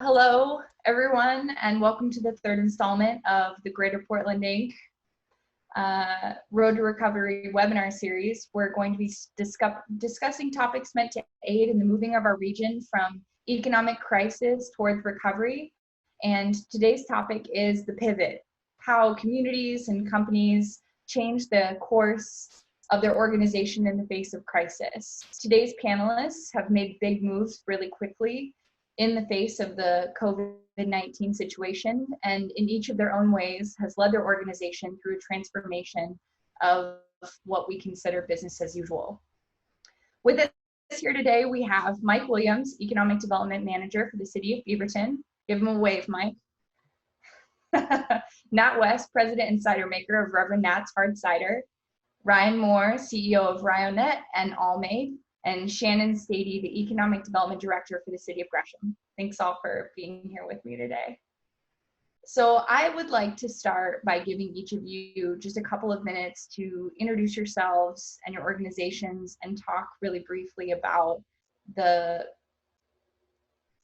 Hello, everyone, and welcome to the third installment of the Greater Portland Inc. Road to Recovery webinar series. We're going to be discussing topics meant to aid in the moving of our region from economic crisis towards recovery. And today's topic is the pivot, how communities and companies change the course of their organization in the face of crisis. Today's panelists have made big moves really quickly in the face of the COVID-19 situation, and in each of their own ways has led their organization through a transformation of what we consider business as usual. With us here today, we have Mike Williams, Economic Development Manager for the City of Beaverton. Give him a wave, Mike. Nat West, President and Cidermaker of Reverend Nat's Hard Cider. Ryan Moore, CEO of Ryonet and Allmade. And Shannon Stadey, the Economic Development Director for the City of Gresham. Thanks all for being here with me today. So I would like to start by giving each of you just a couple of minutes to introduce yourselves and your organizations and talk really briefly about the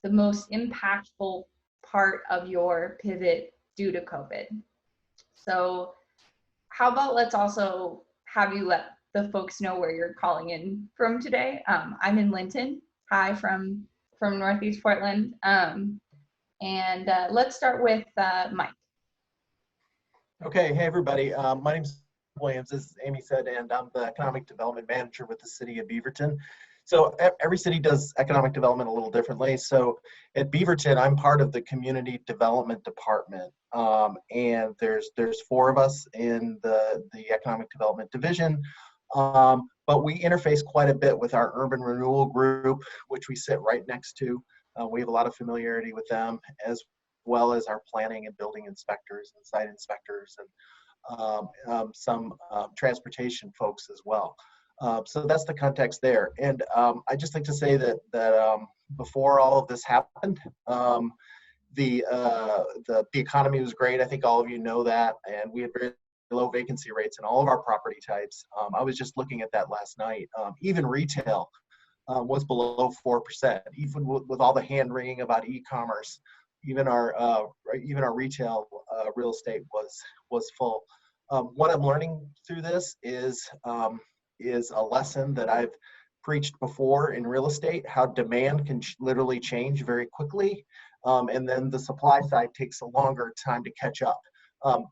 most impactful part of your pivot due to COVID. So how about let's also have you let the folks know where you're calling in from today. I'm in Linton. Hi from Northeast Portland. Let's start with Mike. Okay, hey everybody. My name's Williams, as Amy said, and I'm the Economic Development Manager with the City of Beaverton. So every city does economic development a little differently. So at Beaverton, I'm part of the Community Development Department. And there's 4 of us in the Economic Development Division. But we interface quite a bit with our urban renewal group, which we sit right next to. We have a lot of familiarity with them, as well as our planning and building inspectors and site inspectors and some transportation folks as well. So that's the context there. And I just like to say that before all of this happened, the economy was great. I think all of you know that, and we had very low vacancy rates in all of our property types. I was just looking at that last night. Even retail was below 4%, even with all the hand wringing about e-commerce. Even our retail real estate was full. What I'm learning through this is a lesson that I've preached before in real estate: how demand can literally change very quickly, and then the supply side takes a longer time to catch up.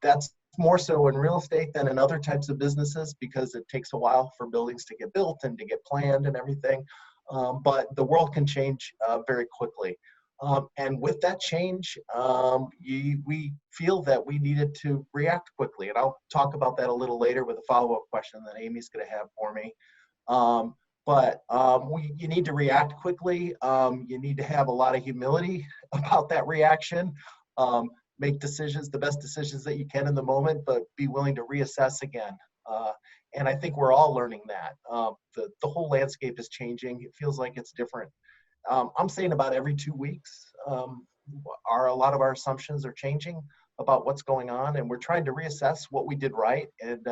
That's more so in real estate than in other types of businesses, because it takes a while for buildings to get built and to get planned and everything. But the world can change very quickly. And with that change, we feel that we needed to react quickly. And I'll talk about that a little later with a follow-up question that Amy's going to have for me. You need to react quickly. You need to have a lot of humility about that reaction. Make decisions, the best decisions that you can in the moment, but be willing to reassess again. And I think we're all learning that. The whole landscape is changing. It feels like it's different. I'm saying about every 2 weeks, a lot of our assumptions are changing about what's going on, and we're trying to reassess what we did right and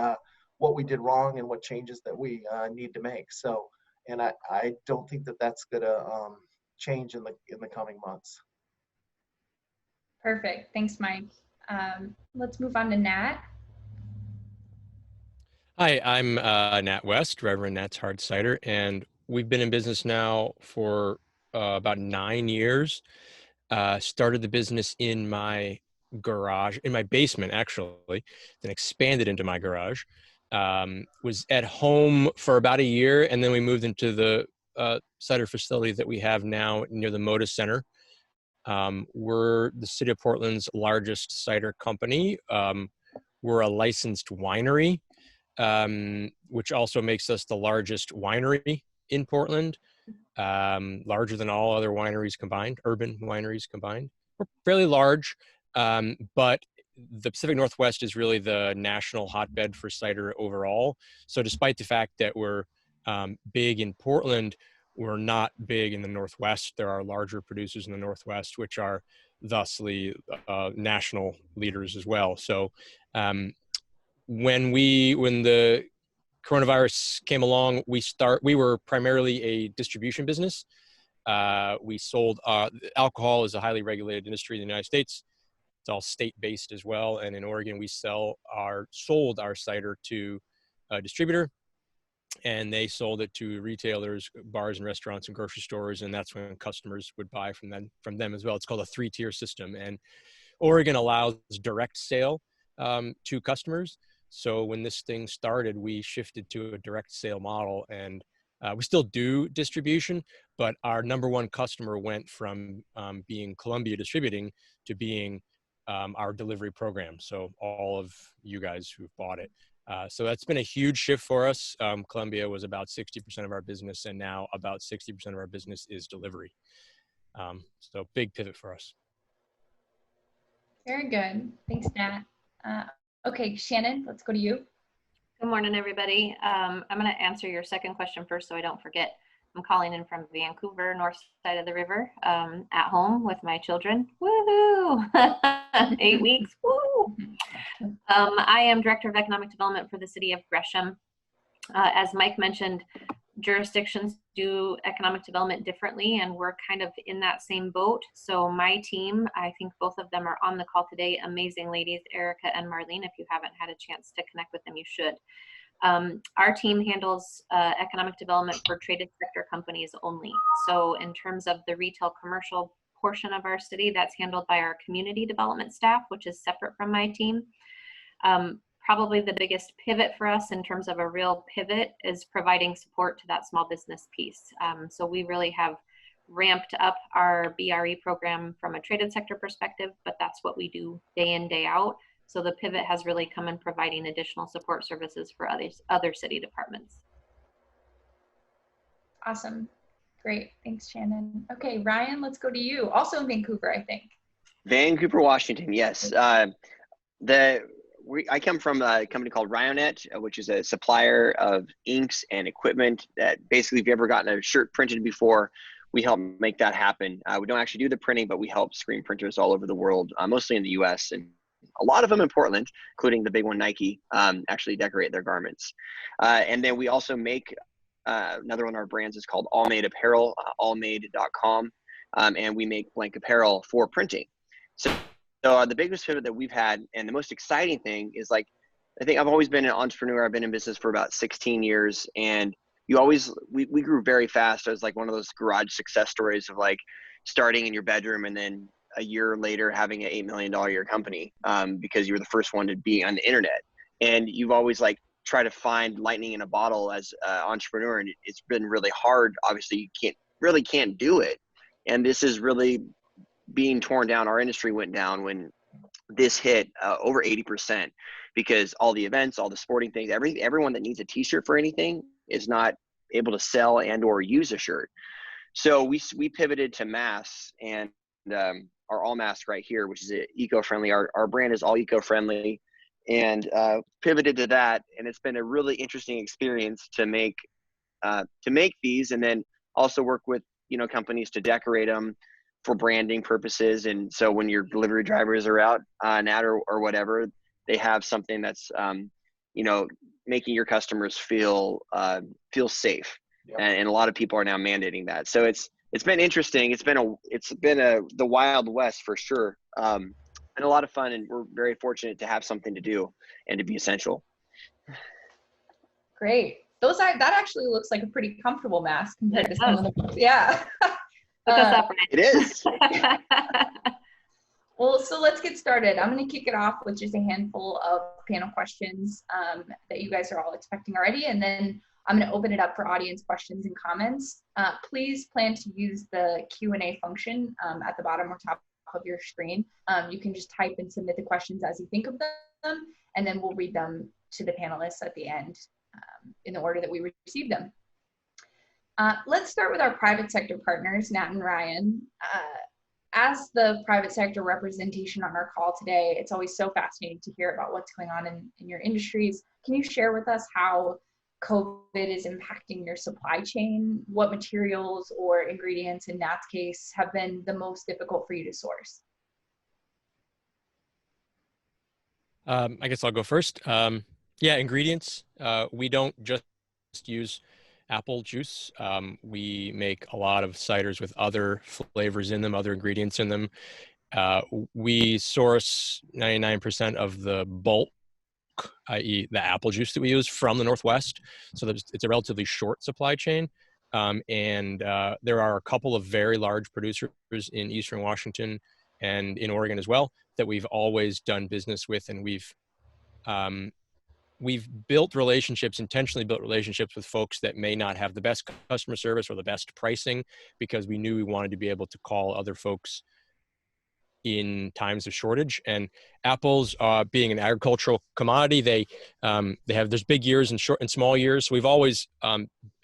what we did wrong and what changes that we need to make. So, and I don't think that that's going to change in the coming months. Perfect. Thanks, Mike. Let's move on to Nat. Hi, I'm Nat West, Reverend Nat's Hard Cider, and we've been in business now for about 9 years. Started the business in my garage, in my basement actually, then expanded into my garage. Was at home for about a year, and then we moved into the cider facility that we have now near the Moda Center. We're the City of Portland's largest cider company. We're a licensed winery, which also makes us the largest winery in Portland, larger than all other wineries combined, urban wineries combined. We're fairly large, but the Pacific Northwest is really the national hotbed for cider overall. So despite the fact that we're big in Portland, we're not big in the Northwest. There are larger producers in the Northwest, which are thusly national leaders as well. So when the coronavirus came along, we were primarily a distribution business. We sold, alcohol is a highly regulated industry in the United States. It's all state-based as well. And in Oregon, we sold our cider to a distributor, and they sold it to retailers, bars and restaurants and grocery stores. And that's when customers would buy from them as well. It's called a 3-tier system. And Oregon allows direct sale to customers. So when this thing started, we shifted to a direct sale model, and we still do distribution, but our number one customer went from being Columbia Distributing to being our delivery program. So all of you guys who've bought it. So that's been a huge shift for us. Columbia was about 60% of our business, and now about 60% of our business is delivery. So big pivot for us. Very good. Thanks, Nat. Okay, Shannon, let's go to you. Good morning, everybody. I'm going to answer your second question first so I don't forget. I'm calling in from Vancouver, north side of the river, at home with my children. Woohoo! 8 weeks. Woo! I am Director of Economic Development for the City of Gresham. As Mike mentioned, jurisdictions do economic development differently, and we're kind of in that same boat. So my team, I think both of them are on the call today, amazing ladies, Erica and Marlene. If you haven't had a chance to connect with them, you should. Our team handles economic development for traded sector companies only. So in terms of the retail commercial portion of our city, that's handled by our community development staff, which is separate from my team. Probably the biggest pivot for us in terms of a real pivot is providing support to that small business piece. So we really have ramped up our BRE program from a traded sector perspective, but that's what we do day in, day out. So the pivot has really come in providing additional support services for other city departments. Awesome. Great. Thanks, Shannon. Okay, Ryan, let's go to you. Also in Vancouver, I think. Vancouver, Washington, yes. I come from a company called Ryonet, which is a supplier of inks and equipment that basically, if you've ever gotten a shirt printed before, we help make that happen. We don't actually do the printing, but we help screen printers all over the world, mostly in the US, and a lot of them in Portland, including the big one, Nike, actually decorate their garments. And then we also make another one of our brands is called Allmade Apparel, allmade.com, and we make blank apparel for printing. So the biggest pivot that we've had, and the most exciting thing is, like, I think I've always been an entrepreneur. I've been in business for about 16 years, and we grew very fast. I was like one of those garage success stories of like starting in your bedroom and then a year later having an $8 million a year company because you were the first one to be on the internet. And you've always like tried to find lightning in a bottle as an entrepreneur, and it's been really hard. Obviously, you can't do it. And this is really being torn down. Our industry went down when this hit over 80%, because all the events, all the sporting things, everyone that needs a t-shirt for anything is not able to sell and or use a shirt. So we pivoted to masks, and our all mask right here, which is eco-friendly. Our brand is all eco-friendly, and pivoted to that. And it's been a really interesting experience to make these, and then also work with companies to decorate them for branding purposes. And so when your delivery drivers are out Nat or whatever, they have something that's making your customers feel safe. Yep. And a lot of people are now mandating that. So it's been interesting. It's been the Wild West for sure, and a lot of fun. And we're very fortunate to have something to do and to be essential. Great. That actually looks like a pretty comfortable mask compared to some of the. Yeah. It is. Well, so let's get started. I'm going to kick it off with just a handful of panel questions that you guys are all expecting already, and then I'm going to open it up for audience questions and comments. Please plan to use the Q&A function at the bottom or top of your screen. You can just type and submit the questions as you think of them, and then we'll read them to the panelists at the end in the order that we receive them. Let's start with our private sector partners, Nat and Ryan. As the private sector representation on our call today, it's always so fascinating to hear about what's going on in your industries. Can you share with us how COVID is impacting your supply chain? What materials or ingredients, in Nat's case, have been the most difficult for you to source? I guess I'll go first. Yeah, ingredients. We don't just use apple juice. We make a lot of ciders with other flavors in them, other ingredients in them. We source 99% of the bulk, i.e. the apple juice that we use, from the Northwest. So it's a relatively short supply chain. And there are a couple of very large producers in Eastern Washington and in Oregon as well that we've always done business with. And we've built relationships, intentionally built relationships with folks that may not have the best customer service or the best pricing, because we knew we wanted to be able to call other folks in times of shortage. And apples, being an agricultural commodity, they have, there's big years and short and small years. So we've always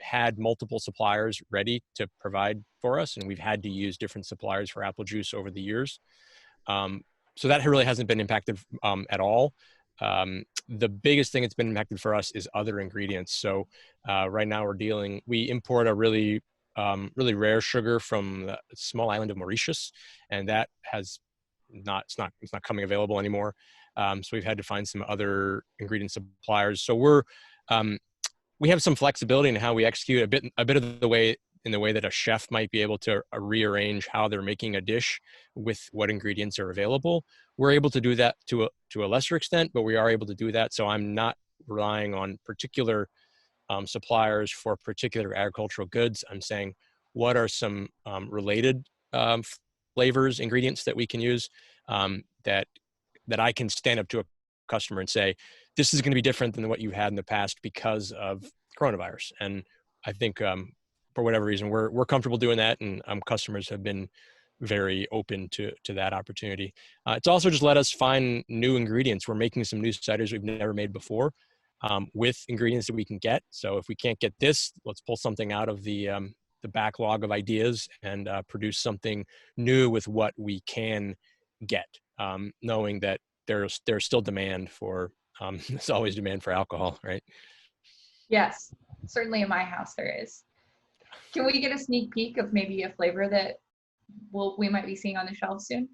had multiple suppliers ready to provide for us, and we've had to use different suppliers for apple juice over the years. So that really hasn't been impacted at all. The biggest thing that's been impacted for us is other ingredients. So right now we import a really rare sugar from the small island of Mauritius, and that has it's not coming available anymore. So we've had to find some other ingredient suppliers. So we have some flexibility in how we execute a bit of the way that a chef might be able to rearrange how they're making a dish with what ingredients are available. We're able to do that to a lesser extent, but we are able to do that. So I'm not relying on particular suppliers for particular agricultural goods. I'm saying, what are some related flavors, ingredients that we can use that I can stand up to a customer and say, this is going to be different than what you've had in the past because of coronavirus. And I think for whatever reason, we're comfortable doing that, and customers have been very open to that opportunity. It's also just let us find new ingredients. We're making some new ciders we've never made before with ingredients that we can get. So if we can't get this, let's pull something out of the backlog of ideas and produce something new with what we can get, knowing that there's still demand for, there's always demand for alcohol, right? Yes, certainly in my house there is. Can we get a sneak peek of maybe a flavor that we might be seeing on the shelf soon?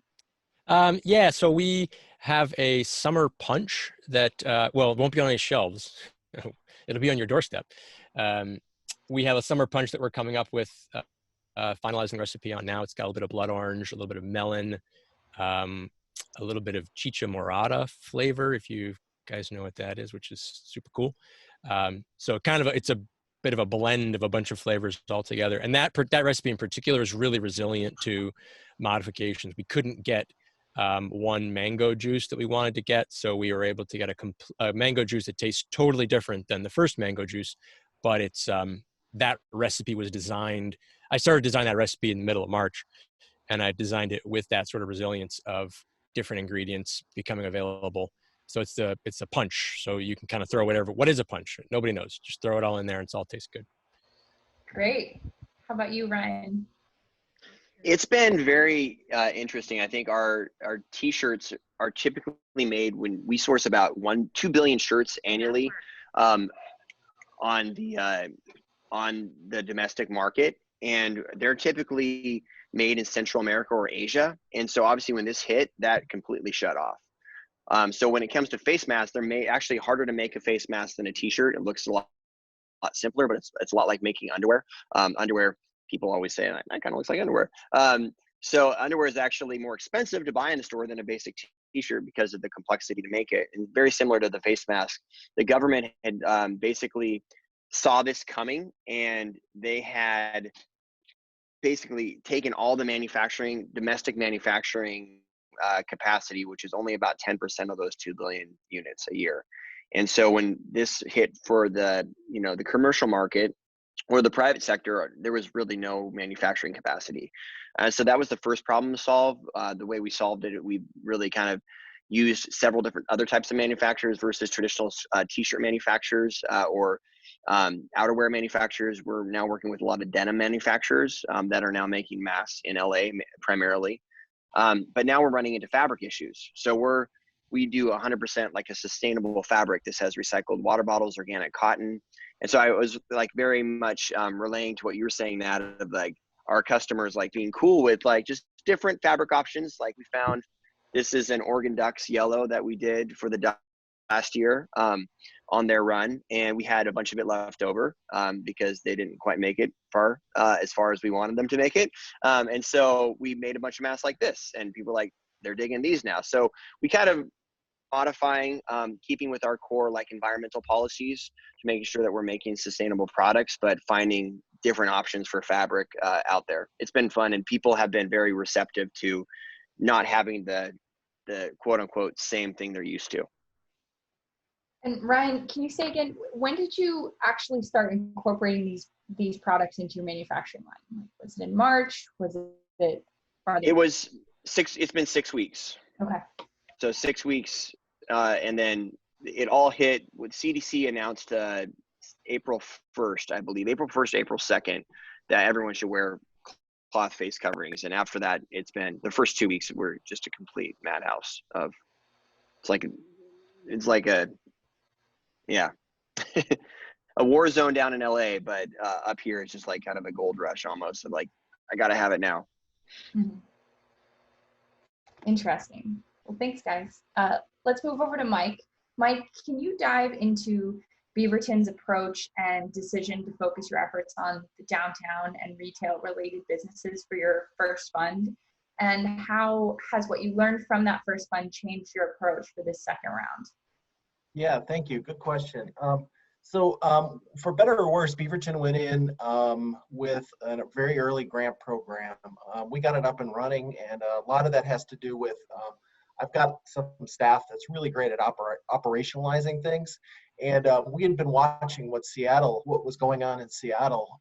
Yeah, so we have a summer punch that, well, it won't be on any shelves. It'll be on your doorstep. We have a summer punch that we're coming up with, finalizing recipe on now. It's got a little bit of blood orange, a little bit of melon, a little bit of chicha morada flavor, if you guys know what that is, which is super cool. So it's a bit of a blend of a bunch of flavors all together. And that recipe in particular is really resilient to modifications. We couldn't get one mango juice that we wanted to get, so we were able to get a mango juice that tastes totally different than the first mango juice, but it's that recipe was designed. I started designing that recipe in the middle of March, and I designed it with that sort of resilience of different ingredients becoming available. So it's a punch. So you can kind of throw whatever. What is a punch? Nobody knows. Just throw it all in there and it's all tastes good. Great. How about you, Ryan? It's been very interesting. I think our t-shirts are typically made when we source about 2 billion shirts annually on the domestic market, and they're typically made in Central America or Asia. And so obviously when this hit, that completely shut off. So when it comes to face masks, they're actually harder to make a face mask than a t-shirt. It looks a lot simpler, but it's a lot like making underwear. Underwear, people always say, that kind of looks like underwear. So underwear is actually more expensive to buy in the store than a basic t-shirt because of the complexity to make it. And very similar to the face mask, the government had basically saw this coming, and they had basically taken all the domestic manufacturing capacity, which is only about 10% of those 2 billion units a year. And so when this hit for the commercial market or the private sector, there was really no manufacturing capacity. So that was the first problem to solve. The way we solved it, we really kind of used several different other types of manufacturers versus traditional t-shirt manufacturers or outerwear manufacturers. We're now working with a lot of denim manufacturers that are now making masks in LA primarily. But now we're running into fabric issues. So we do 100% like a sustainable fabric. This has recycled water bottles, organic cotton. And so I was like very much relaying to what you were saying, that of like our customers like being cool with like just different fabric options. Like we found this is an Oregon Ducks yellow that we did for the last year on their run, and we had a bunch of it left over because they didn't quite make it far as far as we wanted them to make it. And so we made a bunch of masks like this, and people like, they're digging these now. So we kind of modifying, keeping with our core like environmental policies to making sure that we're making sustainable products, but finding different options for fabric out there. It's been fun, and people have been very receptive to not having the quote unquote same thing they're used to. And Ryan, can you say again, when did you actually start incorporating these products into your manufacturing line? Was it in March? Was it farther? It was it's been 6 weeks. Okay. So 6 weeks, and then it all hit with CDC announced April 1st, I believe, April 1st, April 2nd, that everyone should wear cloth face coverings. And after that, it's been, the first 2 weeks were just a complete madhouse of, it's like a, yeah, a war zone down in LA, but up here it's just like kind of a gold rush almost. Of like, I gotta have it now. Mm-hmm. Interesting. Well, thanks, guys. Let's move over to Mike. Mike, can you dive into Beaverton's approach and decision to focus your efforts on the downtown and retail-related businesses for your first fund? And how has what you learned from that first fund changed your approach for this second round? Yeah, thank you. Good question. So for better or worse, Beaverton went in with a very early grant program. We got it up and running, and a lot of that has to do with, I've got some staff that's really great at operationalizing things. And we had been watching what was going on in Seattle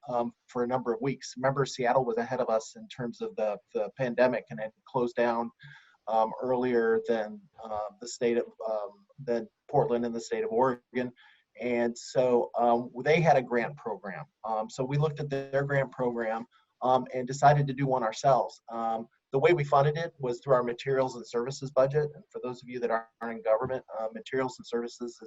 for a number of weeks. Remember, Seattle was ahead of us in terms of the pandemic, and it closed down earlier than the state of, than Portland and the state of Oregon. And so they had a grant program. So we looked at their grant program and decided to do one ourselves. The way we funded it was through our materials and services budget. And for those of you that aren't in government, materials and services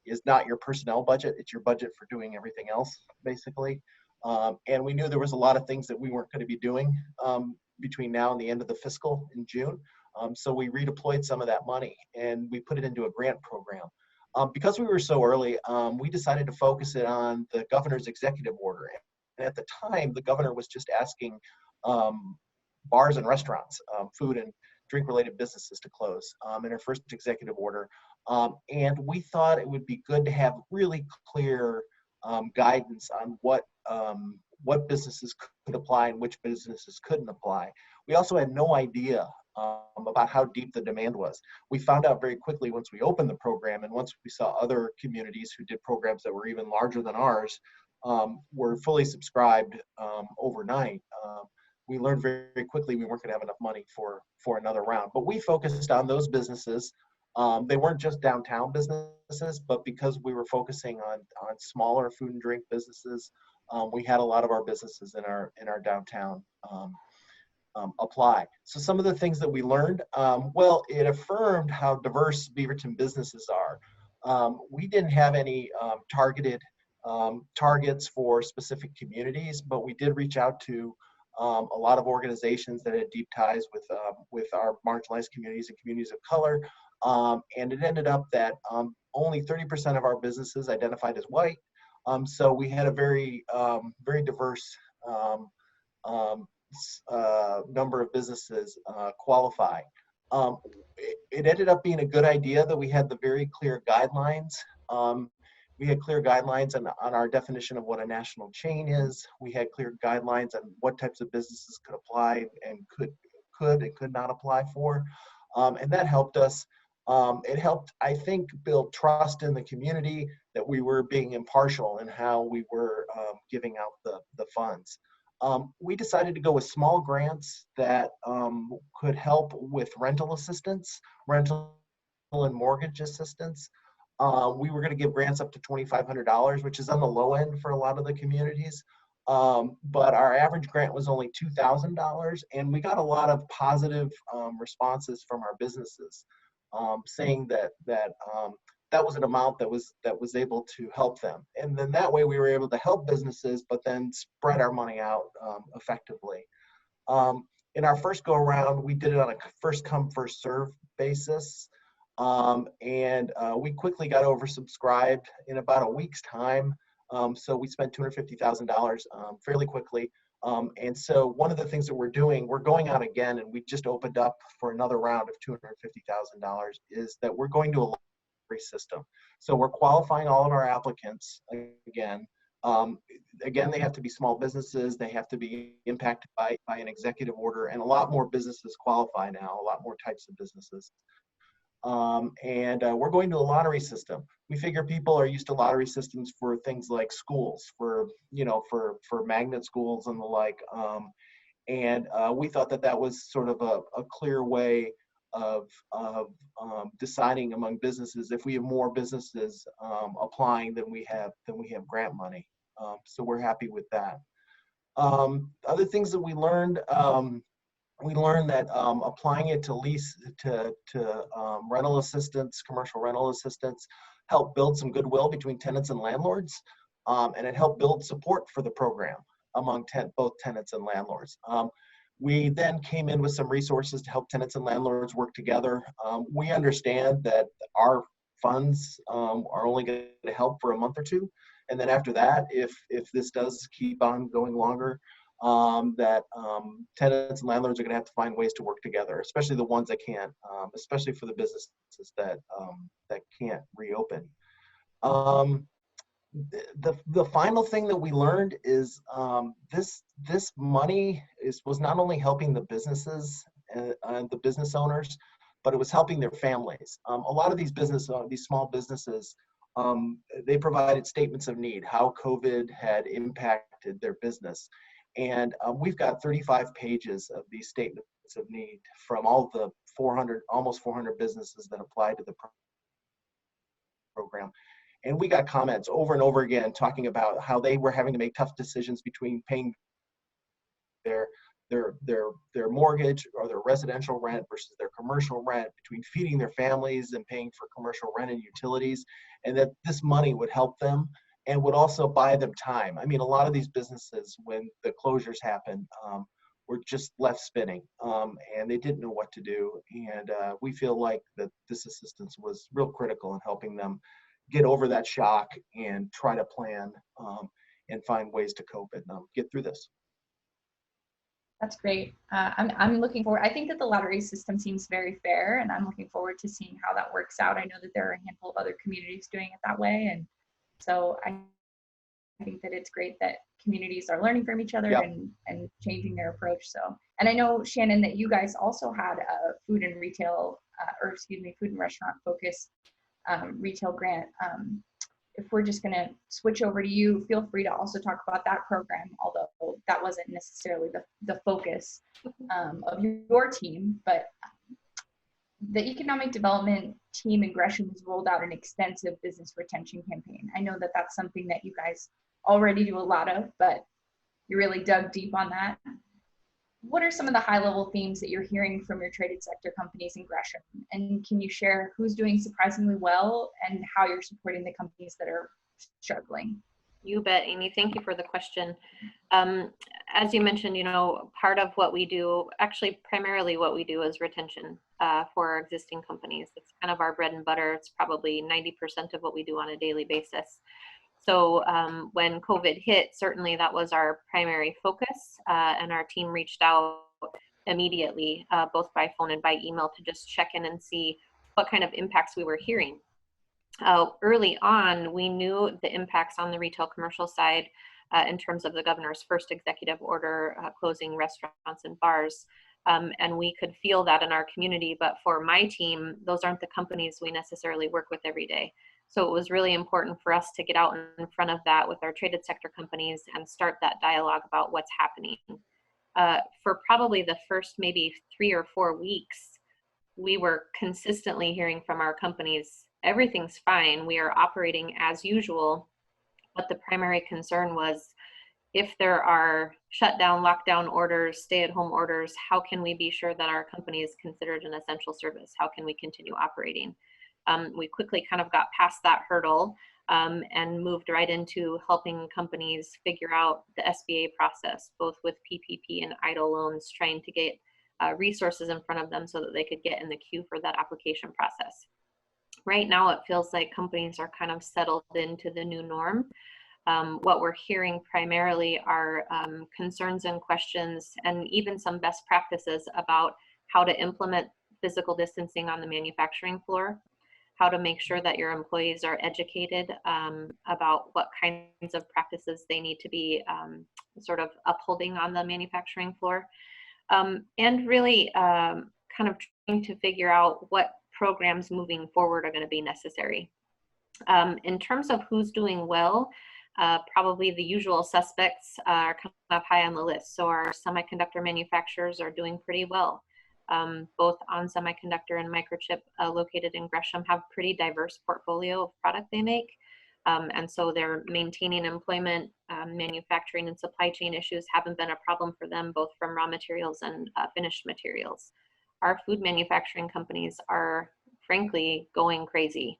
is not your personnel budget. It's your budget for doing everything else, basically. And we knew there was a lot of things that we weren't going to be doing between now and the end of the fiscal in June. So we redeployed some of that money and we put it into a grant program. Because we were so early, we decided to focus it on the governor's executive order. And at the time, the governor was just asking bars and restaurants, food and drink-related businesses to close in her first executive order. And we thought it would be good to have really clear guidance on what businesses could apply and which businesses couldn't apply. We also had no idea about how deep the demand was. We found out very quickly once we opened the program, and once we saw other communities who did programs that were even larger than ours were fully subscribed overnight. We learned very, very quickly we weren't going to have enough money for another round. But we focused on those businesses. They weren't just downtown businesses, but because we were focusing on smaller food and drink businesses, we had a lot of our businesses in our downtown apply. So some of the things that we learned, well, it affirmed how diverse Beaverton businesses are. We didn't have any targeted targets for specific communities, but we did reach out to a lot of organizations that had deep ties with our marginalized communities and communities of color. And it ended up that only 30% of our businesses identified as white. So we had a very, very diverse number of businesses qualify. It ended up being a good idea that we had the very clear guidelines. We had clear guidelines on our definition of what a national chain is. We had clear guidelines on what types of businesses could apply and could and could not apply for. And that helped us. It helped, I think, build trust in the community that we were being impartial in how we were giving out the funds. We decided to go with small grants that could help with rental assistance, rental and mortgage assistance. We were going to give grants up to $2,500, which is on the low end for a lot of the communities. But our average grant was only $2,000, and we got a lot of positive responses from our businesses, saying that was an amount that was able to help them. And then that way we were able to help businesses, but then spread our money out effectively. In our first go around, we did it on a first come, first serve basis. We quickly got oversubscribed in about a week's time. So we spent $250,000 fairly quickly. And so one of the things that we're doing, we're going out again, and we just opened up for another round of $250,000, is that we're going to a lottery system. So we're qualifying all of our applicants again. Again, they have to be small businesses. They have to be impacted by an executive order, and a lot more businesses qualify now, a lot more types of businesses. We're going to a lottery system. We figure people are used to lottery systems for things like schools, for magnet schools and the like. We thought that was sort of a clear way of deciding among businesses. If we have more businesses applying than we have grant money, so we're happy with that. Other things that we learned. We learned that applying it to rental assistance, commercial rental assistance, helped build some goodwill between tenants and landlords, and it helped build support for the program among both tenants and landlords. We then came in with some resources to help tenants and landlords work together. We understand that our funds are only going to help for a month or two, and then after that, if this does keep on going longer, tenants and landlords are going to have to find ways to work together, especially the ones that can't, especially for the businesses that can't reopen. The final thing that we learned is this money was not only helping the businesses and the business owners, but it was helping their families. A lot of these small businesses, they provided statements of need, how COVID had impacted their business. And we've got 35 pages of these statements of need from all the almost 400 businesses that applied to the program. And we got comments over and over again talking about how they were having to make tough decisions between paying their mortgage or their residential rent versus their commercial rent, between feeding their families and paying for commercial rent and utilities, and that this money would help them and would also buy them time. I mean, a lot of these businesses, when the closures happened, were just left spinning, and they didn't know what to do. And we feel like that this assistance was real critical in helping them get over that shock and try to plan and find ways to cope and get through this. That's great. I'm looking forward. I think that the lottery system seems very fair, and I'm looking forward to seeing how that works out. I know that there are a handful of other communities doing it that way, and so I think that it's great that communities are learning from each other. Yep. and changing their approach. So, and I know, Shannon, that you guys also had a food and restaurant focused retail grant. If we're just going to switch over to you, feel free to also talk about that program, although that wasn't necessarily the focus of your team, but the economic development team in Gresham has rolled out an extensive business retention campaign. I know that that's something that you guys already do a lot of, but you really dug deep on that. What are some of the high-level themes that you're hearing from your traded sector companies in Gresham? And can you share who's doing surprisingly well and how you're supporting the companies that are struggling? You bet, Amy. Thank you for the question. As you mentioned, part of what we do, actually primarily what we do, is retention for our existing companies. It's kind of our bread and butter. It's probably 90% of what we do on a daily basis. So when COVID hit, certainly that was our primary focus, and our team reached out immediately, both by phone and by email, to just check in and see what kind of impacts we were hearing. Early on, we knew the impacts on the retail commercial side in terms of the governor's first executive order closing restaurants and bars. And we could feel that in our community. But for my team, those aren't the companies we necessarily work with every day. So it was really important for us to get out in front of that with our traded sector companies and start that dialogue about what's happening. For probably the first maybe 3 or 4 weeks, we were consistently hearing from our companies, everything's fine, we are operating as usual, but the primary concern was, if there are shutdown, lockdown orders, stay-at-home orders, how can we be sure that our company is considered an essential service? How can we continue operating? We quickly kind of got past that hurdle and moved right into helping companies figure out the SBA process, both with PPP and EIDL loans, trying to get resources in front of them so that they could get in the queue for that application process. Right now, it feels like companies are kind of settled into the new norm. What we're hearing primarily are concerns and questions, and even some best practices about how to implement physical distancing on the manufacturing floor, how to make sure that your employees are educated about what kinds of practices they need to be sort of upholding on the manufacturing floor, and really kind of trying to figure out what programs moving forward are going to be necessary. In terms of who's doing well, probably the usual suspects are kind of high on the list. So our semiconductor manufacturers are doing pretty well. Both On Semiconductor and Microchip, located in Gresham, have pretty diverse portfolio of product they make. And so they're maintaining employment, manufacturing and supply chain issues haven't been a problem for them, both from raw materials and finished materials. Our food manufacturing companies are frankly going crazy.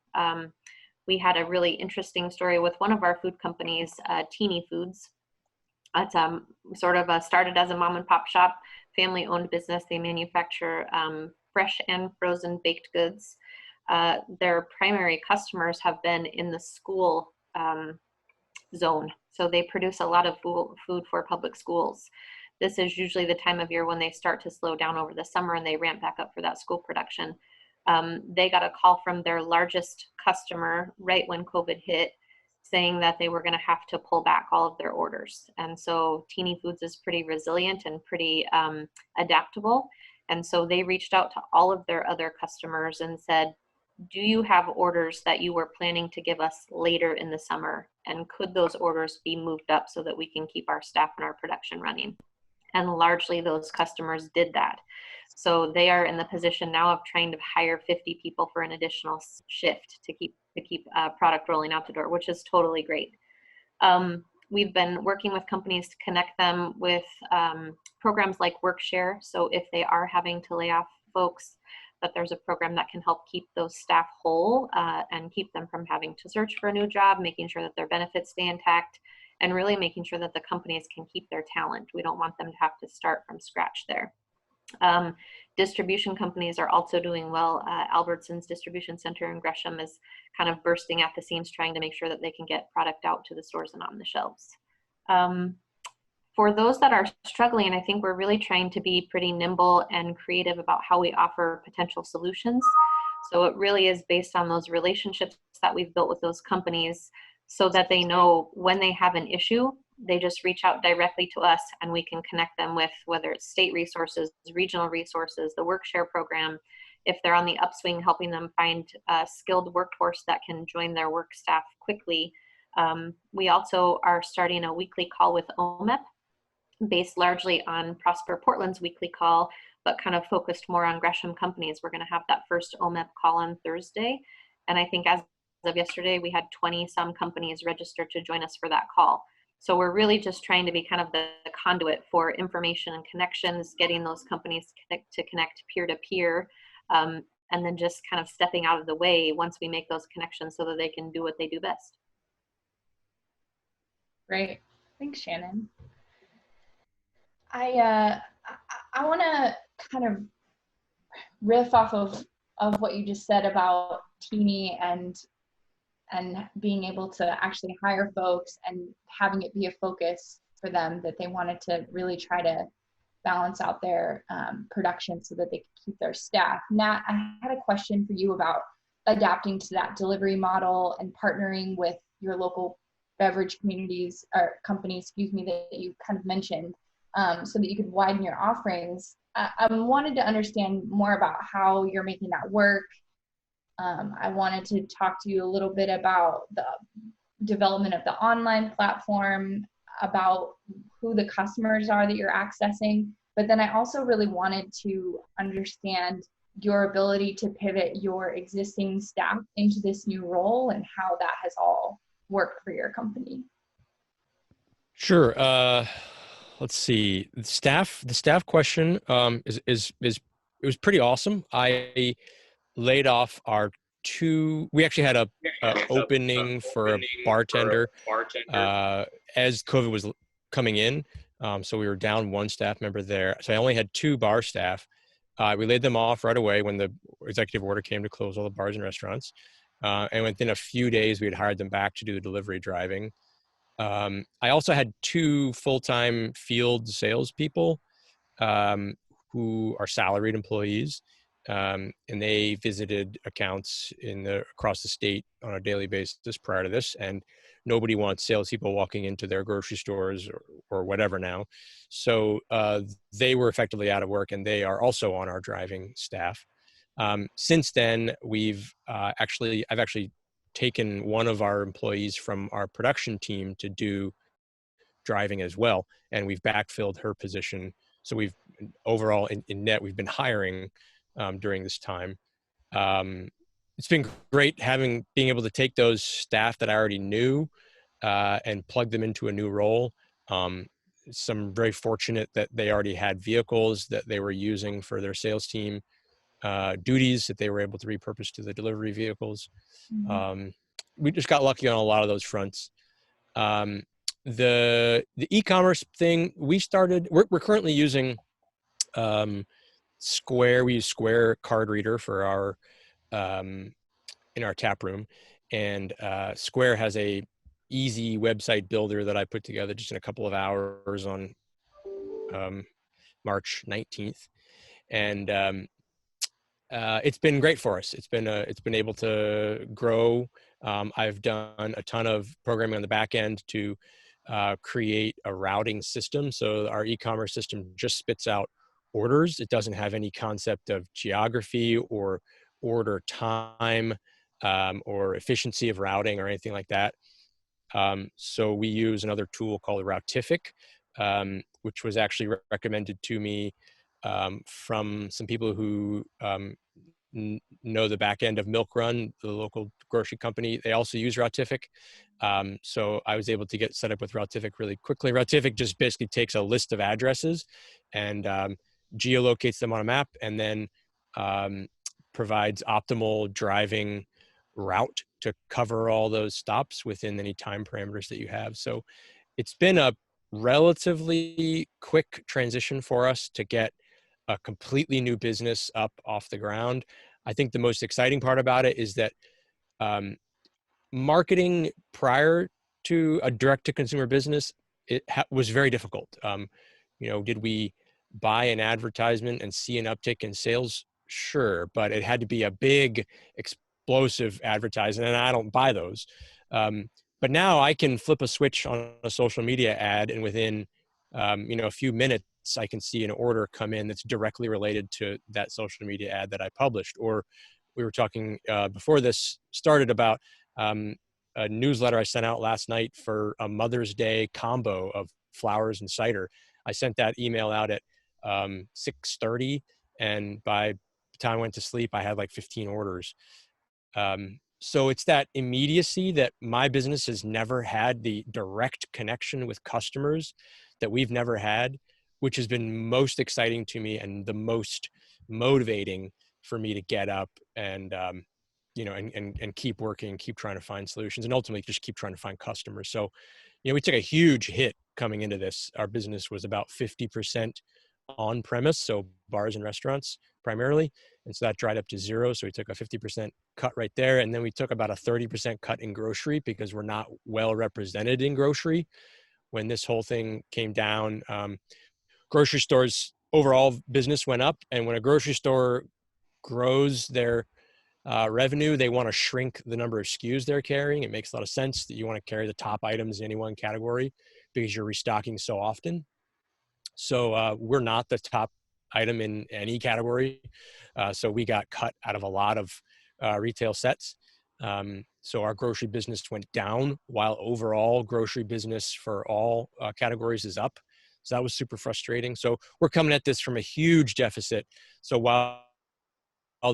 We had a really interesting story with one of our food companies, Teeny Foods. It's sort of started as a mom and pop shop, family-owned business. They manufacture fresh and frozen baked goods. Their primary customers have been in the school zone. So they produce a lot of food for public schools. This is usually the time of year when they start to slow down over the summer and they ramp back up for that school production. They got a call from their largest customer right when COVID hit, saying that they were going to have to pull back all of their orders. And so Teeny Foods is pretty resilient and pretty adaptable. And so they reached out to all of their other customers and said, do you have orders that you were planning to give us later in the summer? And could those orders be moved up so that we can keep our staff and our production running? And largely those customers did that. So they are in the position now of trying to hire 50 people for an additional shift to keep product rolling out the door, which is totally great. We've been working with companies to connect them with programs like WorkShare. So if they are having to lay off folks, that there's a program that can help keep those staff whole and keep them from having to search for a new job, making sure that their benefits stay intact, and really making sure that the companies can keep their talent. We don't want them to have to start from scratch there. Distribution companies are also doing well. Albertson's distribution center in Gresham is kind of bursting at the seams, trying to make sure that they can get product out to the stores and on the shelves. For those that are struggling, I think we're really trying to be pretty nimble and creative about how we offer potential solutions. So it really is based on those relationships that we've built with those companies, so that they know when they have an issue, they just reach out directly to us and we can connect them with whether it's state resources, regional resources, the WorkShare program. If they're on the upswing, helping them find a skilled workforce that can join their work staff quickly. We also are starting a weekly call with OMEP, based largely on Prosper Portland's weekly call, but kind of focused more on Gresham companies. We're going to have that first OMEP call on Thursday. And I think as of yesterday, we had 20 some companies registered to join us for that call. So we're really just trying to be kind of the conduit for information and connections, getting those companies to connect peer-to-peer, and then just kind of stepping out of the way once we make those connections so that they can do what they do best. Great. Thanks, Shannon. I want to kind of riff off of what you just said about Teeny and being able to actually hire folks and having it be a focus for them, that they wanted to really try to balance out their production so that they could keep their staff. Nat, I had a question for you about adapting to that delivery model and partnering with your local beverage communities or companies, that you kind of mentioned, so that you could widen your offerings. I wanted to understand more about how you're making that work. I wanted to talk to you a little bit about the development of the online platform, about who the customers are that you're accessing. But then I also really wanted to understand your ability to pivot your existing staff into this new role and how that has all worked for your company. Sure. Let's see. The staff question it was pretty awesome. I laid off we actually had a opening for a bartender as COVID was coming in. So we were down one staff member there. So I only had 2 bar staff. We laid them off right away when the executive order came to close all the bars and restaurants. And within a few days, we had hired them back to do the delivery driving. I also had 2 full-time field salespeople who are salaried employees, and they visited accounts across the state on a daily basis prior to this. And nobody wants salespeople walking into their grocery stores or whatever now. So they were effectively out of work, and they are also on our driving staff. Since then, I've actually taken one of our employees from our production team to do driving as well, and we've backfilled her position. So we've overall in net, we've been hiring during this time. It's been great being able to take those staff that I already knew and plug them into a new role. Some very fortunate that they already had vehicles that they were using for their sales team duties that they were able to repurpose to the delivery vehicles. Mhm. We just got lucky on a lot of those fronts. The e-commerce thing we're currently using Square. We use Square card reader for our in our tap room, and Square has a easy website builder that I put together just in a couple of hours on March 19th, and it's been great for us. It's been able to grow. I've done a ton of programming on the back end to create a routing system. So our e-commerce system just spits out orders. It doesn't have any concept of geography or order time or efficiency of routing or anything like that. So we use another tool called Routific, which was actually recommended to me from some people who know the back end of Milk Run, the local grocery company. They also use Routific. So I was able to get set up with Routific really quickly. Routific just basically takes a list of addresses and geolocates them on a map, and then provides optimal driving route to cover all those stops within any time parameters that you have. So it's been a relatively quick transition for us to get a completely new business up off the ground. I think the most exciting part about it is that marketing prior to a direct-to-consumer business, was very difficult. Did we buy an advertisement and see an uptick in sales? Sure, but it had to be a big, explosive advertisement, and I don't buy those. But now I can flip a switch on a social media ad, and within a few minutes, I can see an order come in that's directly related to that social media ad that I published. Or we were talking before this started about a newsletter I sent out last night for a Mother's Day combo of flowers and cider. I sent that email out at 6:30, and by the time I went to sleep, I had like 15 orders. So it's that immediacy that my business has never had, the direct connection with customers that we've never had, which has been most exciting to me and the most motivating for me to get up and keep working, keep trying to find solutions, and ultimately just keep trying to find customers. So, we took a huge hit coming into this. Our business was about 50% on premise, so bars and restaurants primarily. And so that dried up to 0. So we took a 50% cut right there. And then we took about a 30% cut in grocery because we're not well represented in grocery. When this whole thing came down, grocery stores overall business went up. And when a grocery store grows their revenue, they want to shrink the number of SKUs they're carrying. It makes a lot of sense that you want to carry the top items in any one category because you're restocking so often. So we're not the top item in any category. So we got cut out of a lot of retail sets. So our grocery business went down while overall grocery business for all categories is up. So that was super frustrating. So we're coming at this from a huge deficit. So while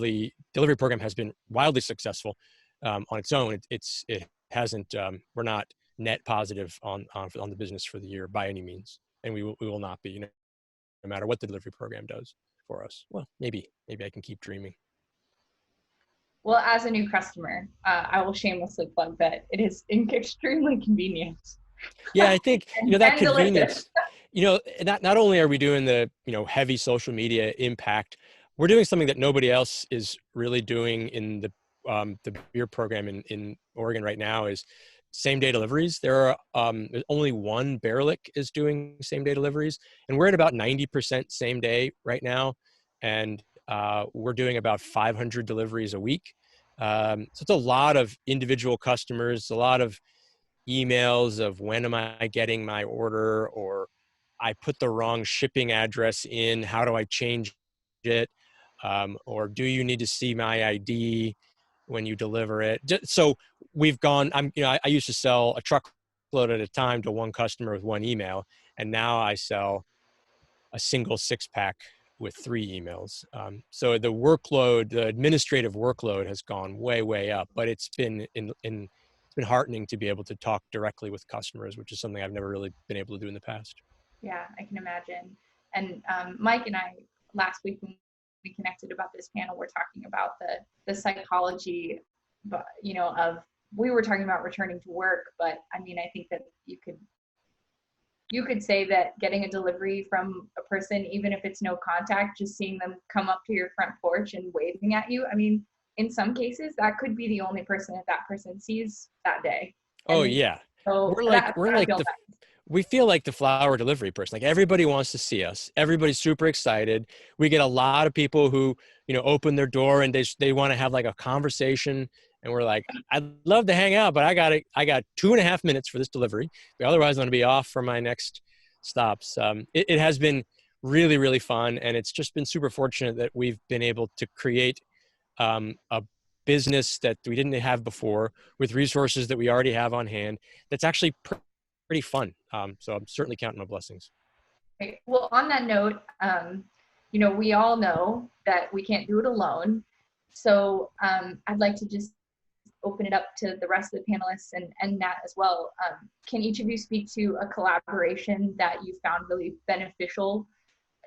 the delivery program has been wildly successful on its own, it hasn't, we're not net positive on the business for the year by any means. And we will not be, no matter what the delivery program does for us. Well, maybe I can keep dreaming. Well, as a new customer, I will shamelessly plug that it is extremely convenient. Yeah, I think, that convenience, delicious. not only are we doing the, heavy social media impact we're doing something that nobody else is really doing in the beer program in Oregon right now is same day deliveries. There's only one Barrelick is doing same day deliveries, and we're at about 90% same day right now. And we're doing about 500 deliveries a week. So it's a lot of individual customers, a lot of emails of when am I getting my order, or I put the wrong shipping address in, how do I change it? Or do you need to see my ID when you deliver it? So we've gone, I used to sell a truckload at a time to one customer with one email, and now I sell a single 6-pack with 3 emails. So the workload, the administrative workload has gone way, way up, but it's been it's been heartening to be able to talk directly with customers, which is something I've never really been able to do in the past. Yeah, I can imagine. And Mike and I, last week when we connected about this panel, we're talking about the psychology, but we were talking about returning to work, but I mean, I think that you could say that getting a delivery from a person, even if it's no contact, just seeing them come up to your front porch and waving at you, I mean, in some cases, that could be the only person that person sees that day. Oh yeah. So we feel like the flower delivery person. Like, everybody wants to see us. Everybody's super excited. We get a lot of people who, open their door and they want to have like a conversation. And we're like, I'd love to hang out, but I got 2.5 minutes for this delivery. But otherwise, I'm going to be off for my next stops. It has been really, really fun. And it's just been super fortunate that we've been able to create a business that we didn't have before with resources that we already have on hand. That's actually pretty fun. So I'm certainly counting my blessings. Okay. Well, on that note, we all know that we can't do it alone. So I'd like to just open it up to the rest of the panelists and Nat as well. Can each of you speak to a collaboration that you found really beneficial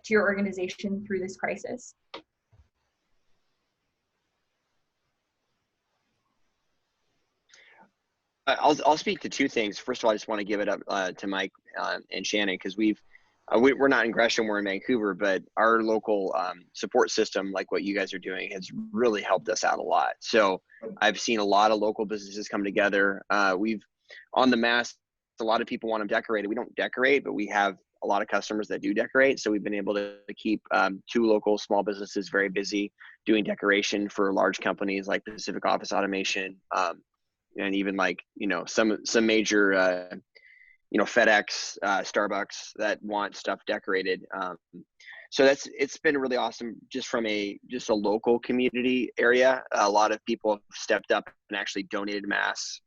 to your organization through this crisis? I'll speak to 2 things. First of all, I just want to give it up to Mike and Shannon, because we're not in Gresham, we're in Vancouver, but our local support system, like what you guys are doing, has really helped us out a lot. So I've seen a lot of local businesses come together. On the mass, a lot of people want them decorated. We don't decorate, but we have a lot of customers that do decorate. So we've been able to keep 2 local small businesses very busy doing decoration for large companies like Pacific Office Automation, and even like, some major, FedEx, Starbucks that want stuff decorated. So it's been really awesome just from a local community area. A lot of people have stepped up and actually donated masks.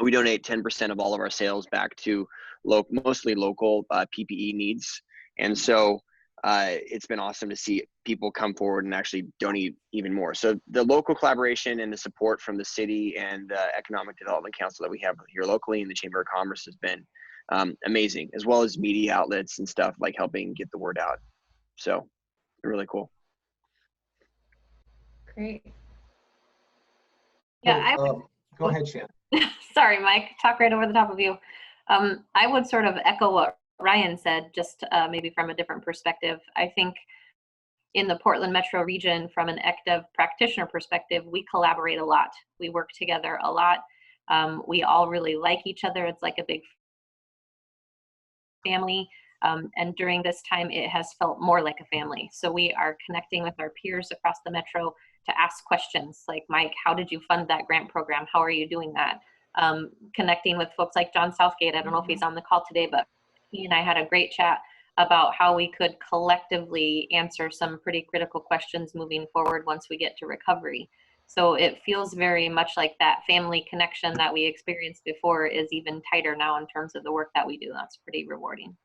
We donate 10% of all of our sales back to mostly local PPE needs. And so it's been awesome to see people come forward and actually donate even more. So the local collaboration and the support from the city and the Economic Development Council that we have here locally in the Chamber of Commerce has been amazing, as well as media outlets and stuff, like helping get the word out. So really cool. Great. Yeah, go ahead, Shannon. Sorry, Mike, talk right over the top of you. I would sort of echo what Ryan said, just maybe from a different perspective. I think in the Portland metro region, from an ECDEV practitioner perspective, we collaborate a lot. We work together a lot. We all really like each other. It's like a big family. And during this time, it has felt more like a family. So we are connecting with our peers across the metro to ask questions like, Mike, how did you fund that grant program? How are you doing that? Connecting with folks like John Southgate. I don't know if he's on the call today, but he and I had a great chat about how we could collectively answer some pretty critical questions moving forward once we get to recovery. So it feels very much like that family connection that we experienced before is even tighter now in terms of the work that we do. That's pretty rewarding.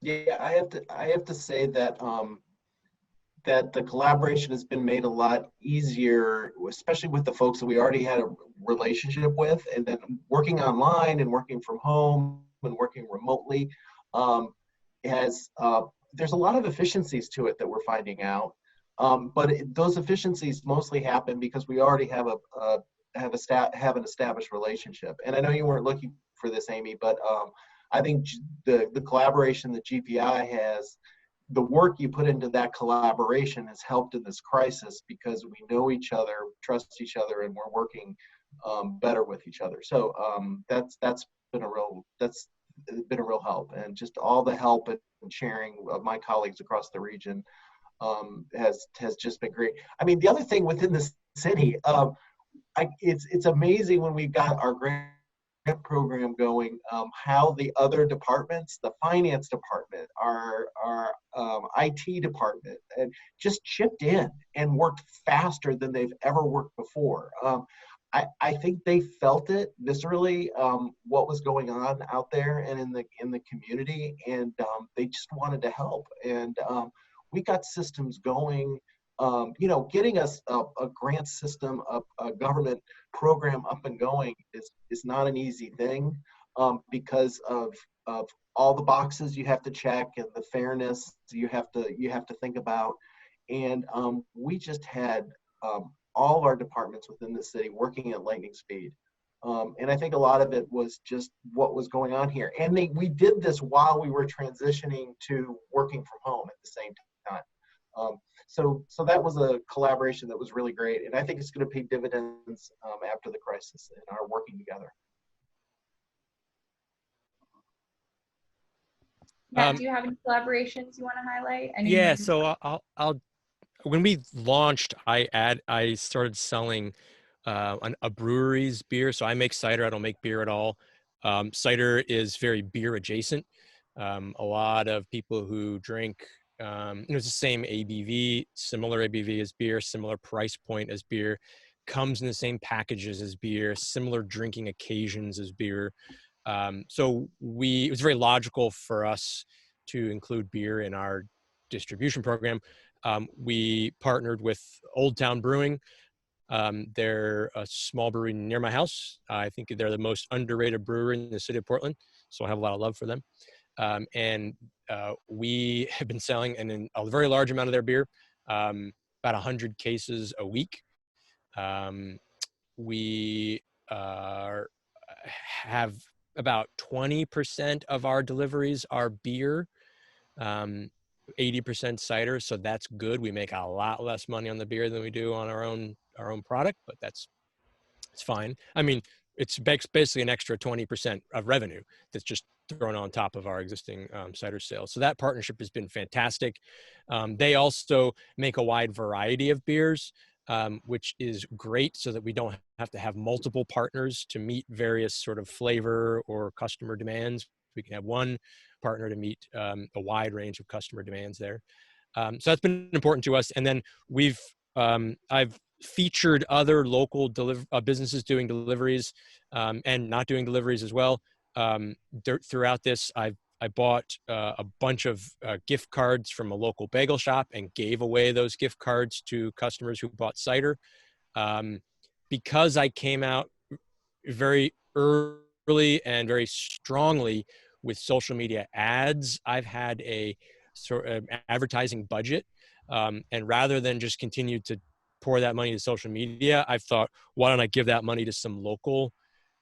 Yeah, I have to say that that the collaboration has been made a lot easier, especially with the folks that we already had a relationship with, and then working online and working from home and working remotely there's a lot of efficiencies to it that we're finding out. But those efficiencies mostly happen because we already have an established relationship. And I know you weren't looking for this, Amy, but I think the collaboration that GPI has the work you put into that collaboration has helped in this crisis because we know each other, trust each other, and we're working better with each other. So that's been a real help, and just all the help and sharing of my colleagues across the region has just been great. I mean, the other thing within the city, it's amazing when we've got our grant program going, how the other departments, the finance department, our IT department, and just chipped in and worked faster than they've ever worked before. I think they felt it viscerally, what was going on out there and in the community, and they just wanted to help. And we got systems going. Getting us a grant system, a government program up and going is not an easy thing, because of all the boxes you have to check and the fairness you have to think about. And we just had all of our departments within the city working at lightning speed. And I think a lot of it was just what was going on here. And we did this while we were transitioning to working from home at the same time. So that was a collaboration that was really great, and I think it's going to pay dividends after the crisis and our working together. Matt, do you have any collaborations you want to highlight? Yeah, so I'll when we launched, I started selling a brewery's beer. So I make cider. I don't make beer at all. Cider is very beer adjacent. A lot of people who drink, it's the same ABV, similar ABV as beer, similar price point as beer, comes in the same packages as beer, similar drinking occasions as beer. So it was very logical for us to include beer in our distribution program. We partnered with Old Town Brewing. They're a small brewery near my house. I think they're the most underrated brewery in the city of Portland, so I have a lot of love for them. And we have been selling a very large amount of their beer, about 100 cases a week. We have about 20% of our deliveries are beer, 80% cider. So that's good. We make a lot less money on the beer than we do on our own product, but it's fine. I mean, it's basically an extra 20% of revenue that's just thrown on top of our existing cider sales. So that partnership has been fantastic. They also make a wide variety of beers, which is great, so that we don't have to have multiple partners to meet various sort of flavor or customer demands. We can have one partner to meet a wide range of customer demands there. So that's been important to us. And then I've featured other local businesses doing deliveries and not doing deliveries as well. Throughout this, I bought a bunch of gift cards from a local bagel shop and gave away those gift cards to customers who bought cider. Because I came out very early and very strongly with social media ads, I've had a sort of advertising budget. And rather than just continue to pour that money to social media, I've thought, why don't I give that money to some local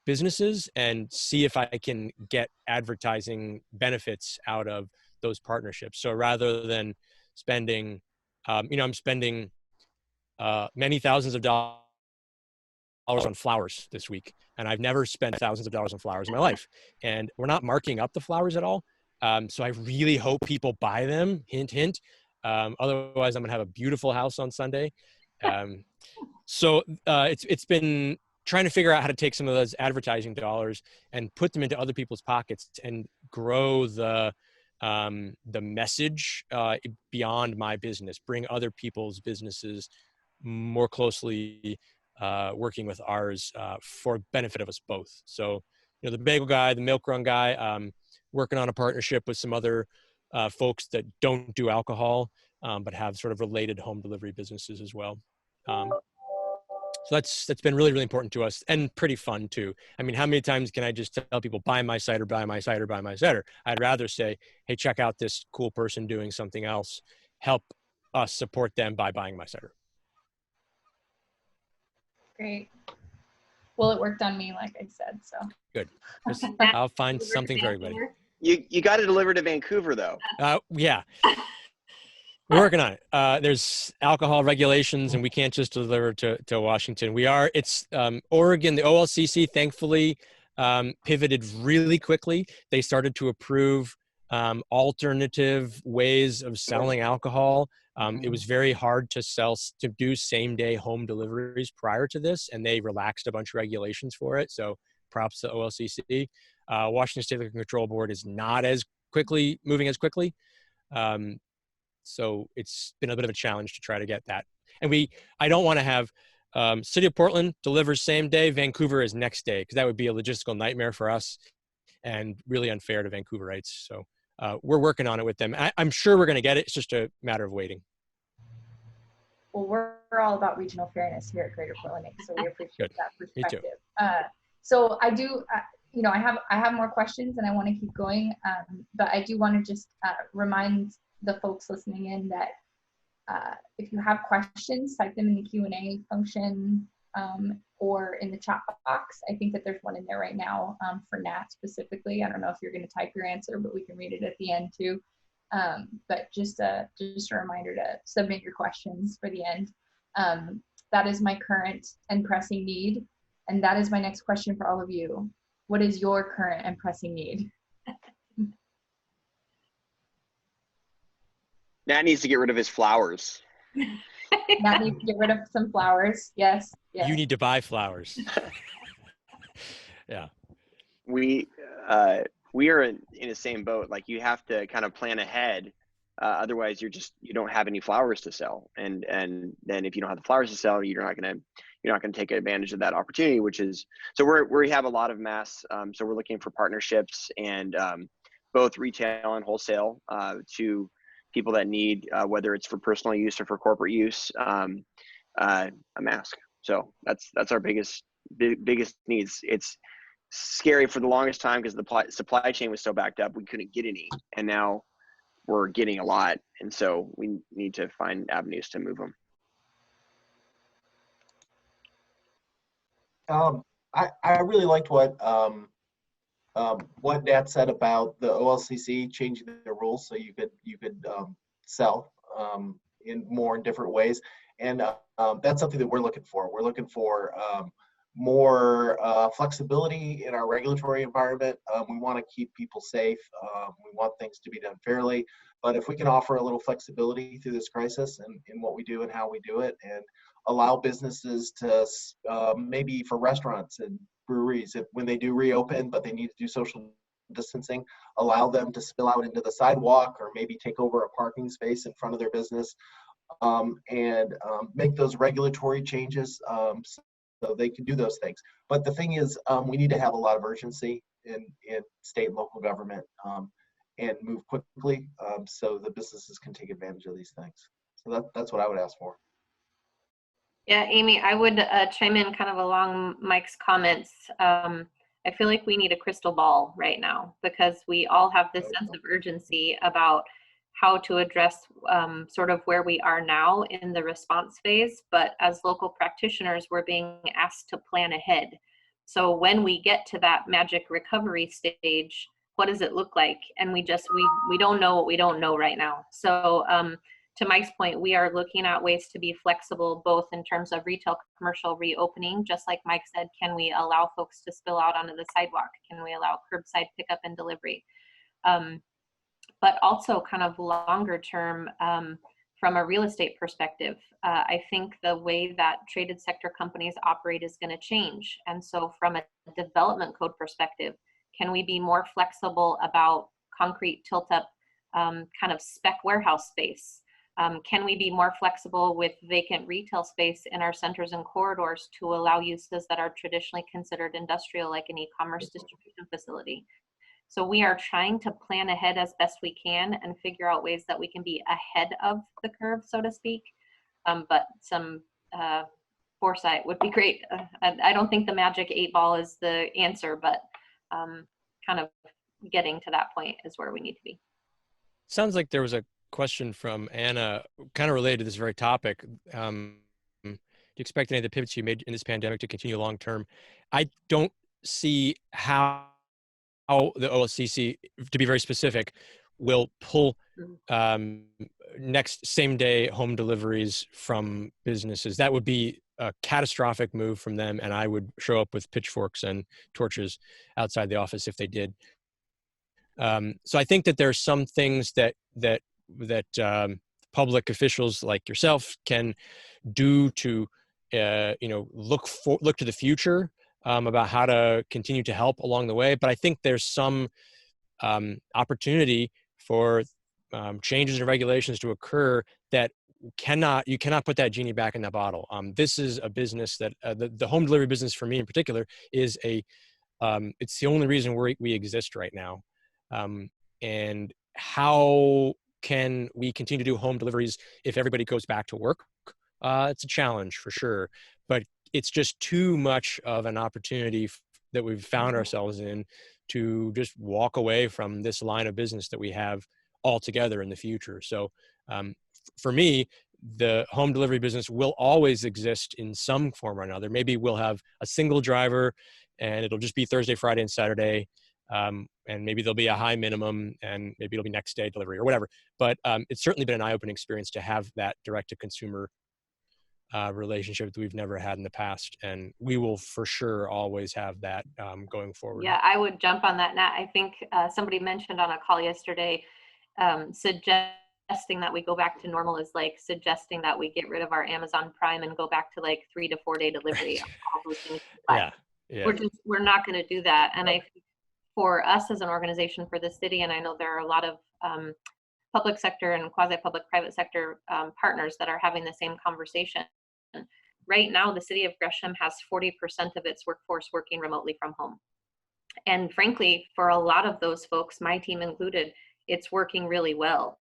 businesses and see if I can get advertising benefits out of those partnerships. So rather than spending, I'm spending many thousands of dollars on flowers this week, and I've never spent thousands of dollars on flowers in my life. And we're not marking up the flowers at all. So I really hope people buy them, hint, hint. Otherwise I'm gonna have a beautiful house on Sunday. So it's been trying to figure out how to take some of those advertising dollars and put them into other people's pockets and grow the message beyond my business, bring other people's businesses more closely working with ours for benefit of us both. So, the bagel guy, the milk run guy, working on a partnership with some other folks that don't do alcohol, but have sort of related home delivery businesses as well. So that's been really, really important to us and pretty fun too. I mean, how many times can I just tell people, buy my cider, buy my cider, buy my cider? I'd rather say, hey, check out this cool person doing something else. Help us support them by buying my cider. Great. Well, it worked on me, like I said, so. Good. I'll find something for everybody. You got to deliver to Vancouver though. Yeah. We're working on it. There's alcohol regulations, and we can't just deliver to Washington. It's Oregon, the OLCC, thankfully, pivoted really quickly. They started to approve alternative ways of selling alcohol. It was very hard to do same-day home deliveries prior to this, and they relaxed a bunch of regulations for it. So props to OLCC. Washington State Liquor Control Board is not moving as quickly. So it's been a bit of a challenge to try to get that. And I don't want to have City of Portland delivers same day, Vancouver is next day, because that would be a logistical nightmare for us and really unfair to Vancouverites. So we're working on it with them. I'm sure we're going to get it. It's just a matter of waiting. Well, we're all about regional fairness here at Greater Portland, so we appreciate that perspective. So I do, I have more questions and I want to keep going, but I do want to just remind the folks listening in that if you have questions, type them in the Q&A function or in the chat box. I think that there's one in there right now for Nat specifically. I don't know if you're going to type your answer, but we can read it at the end too. But just a reminder to submit your questions for the end. That is my current and pressing need. And that is my next question for all of you. What is your current and pressing need? Nat needs to get rid of his flowers. Nat needs to get rid of some flowers. Yes. You need to buy flowers. Yeah. We are in the same boat. Like, you have to kind of plan ahead. Otherwise you don't have any flowers to sell. And then if you don't have the flowers to sell, you're not going to take advantage of that opportunity, which is, so we have a lot of mass. So we're looking for partnerships and both retail and wholesale to people that need, whether it's for personal use or for corporate use, a mask. So that's our biggest needs. It's scary for the longest time because the supply chain was so backed up, we couldn't get any, and now we're getting a lot, and so we need to find avenues to move them. I really liked what Nat said about the OLCC changing the rules so you could sell in different ways, and that's something that we're looking for. We're looking for more flexibility in our regulatory environment. We want to keep people safe. We want things to be done fairly, but if we can offer a little flexibility through this crisis and in what we do and how we do it, and allow businesses to maybe for restaurants and breweries, when they do reopen but they need to do social distancing, allow them to spill out into the sidewalk or maybe take over a parking space in front of their business, and make those regulatory changes so they can do those things. But the thing is, we need to have a lot of urgency in state and local government, and move quickly so the businesses can take advantage of these things. So that's what I would ask for. Yeah, Amy, I would chime in kind of along Mike's comments. I feel like we need a crystal ball right now because we all have this sense of urgency about how to address sort of where we are now in the response phase. But as local practitioners, we're being asked to plan ahead. So when we get to that magic recovery stage, what does it look like? And we don't know what we don't know right now. So to Mike's point, we are looking at ways to be flexible, both in terms of retail, commercial reopening. Just like Mike said, can we allow folks to spill out onto the sidewalk? Can we allow curbside pickup and delivery? But also kind of longer term, from a real estate perspective, I think the way that traded sector companies operate is going to change. And so from a development code perspective, can we be more flexible about concrete tilt-up kind of spec warehouse space? Can we be more flexible with vacant retail space in our centers and corridors to allow uses that are traditionally considered industrial, like an e-commerce distribution facility? So we are trying to plan ahead as best we can and figure out ways that we can be ahead of the curve, so to speak. But some foresight would be great. I don't think the magic 8 ball is the answer, but kind of getting to that point is where we need to be. Sounds like there was a question from Anna kind of related to this very topic. Do you expect any of the pivots you made in this pandemic to continue long term? I don't see how the OLCC, to be very specific, will pull next same day home deliveries from businesses. That would be a catastrophic move from them, and I would show up with pitchforks and torches outside the office if they did. So I think that there are some things that public officials like yourself can do to look to the future about how to continue to help along the way. But I think there's some opportunity for changes in regulations to occur that you cannot put that genie back in the bottle. This is a business that the home delivery business for me in particular is it's the only reason we exist right now. And how can we continue to do home deliveries if everybody goes back to work? It's a challenge for sure, but it's just too much of an opportunity that we've found ourselves in to just walk away from this line of business that we have altogether in the future. So for me, the home delivery business will always exist in some form or another. Maybe we'll have a single driver and it'll just be Thursday, Friday, and Saturday. And maybe there'll be a high minimum and maybe it'll be next day delivery or whatever. But it's certainly been an eye-opening experience to have that direct-to-consumer relationship that we've never had in the past. And we will for sure always have that going forward. Yeah, I would jump on that, Nat. I think somebody mentioned on a call yesterday, suggesting that we go back to normal is like suggesting that we get rid of our Amazon Prime and go back to like 3 to 4 day delivery. All those things. Yeah. We're not going to do that. And I think for us as an organization, for the city, and I know there are a lot of public sector and quasi-public private sector partners that are having the same conversation. Right now, the city of Gresham has 40% of its workforce working remotely from home. And frankly, for a lot of those folks, my team included, it's working really well.